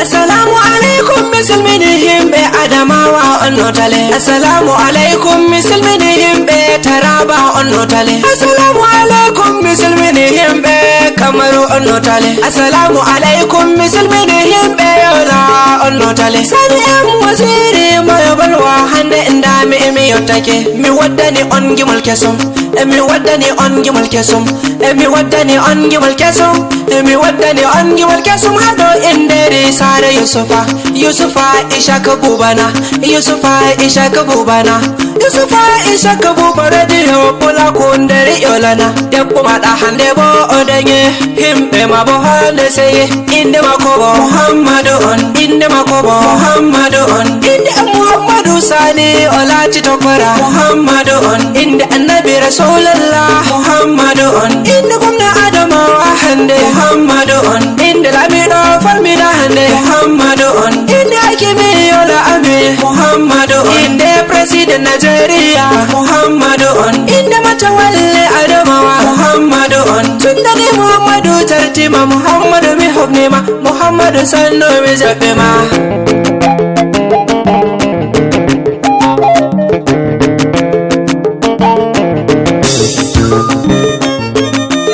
Assalamu alaikum musulmi ne himbe Adamawa onnotale. Assalamu alaikum musulmi ne himbe Taraba onnotale. Assalamu alaikum musulmi ne himbe Kamaru onnotale. Assalamu alaikum musulmi ne himbe Yola onnotale. Sani waziri mai balwa hande inda mi yotake. Mi waddani on gimul kesum. Mi waddani on gimul kesum. Mi waddani on gimul kesum. Mi waddani on gimul kesum hado indere sare Yusufa ishaka bubana. Yusufa ishaka bubana. Yusufa ishaka buba radio pula kundere yolana. Debbo mada hande bo odenge himbe mabo hande seye inde makobo Muhammadu on inde makobo Muhammadu on inde Muhammadu sani olati tokora Muhammadu on inde annabi rasulullah Muhammadu on inde gumna adama hande Muhammadu on inde lamido falmida hande Muhammadu on inde akimi yola ami Muhammadu on inde president Nigeria Muhammadu on inde matawalle adamawa Muhammadu on tundani Muhammadu tartima Muhammadu mi hobnima Muhammadu sanno mi zabema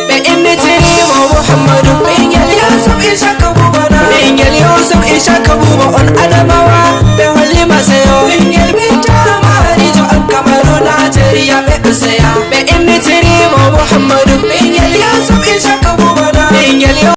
be immitini Muhammadu ingel Yusuf ishaka bubana ingel Yusuf ishaka buba on adamawa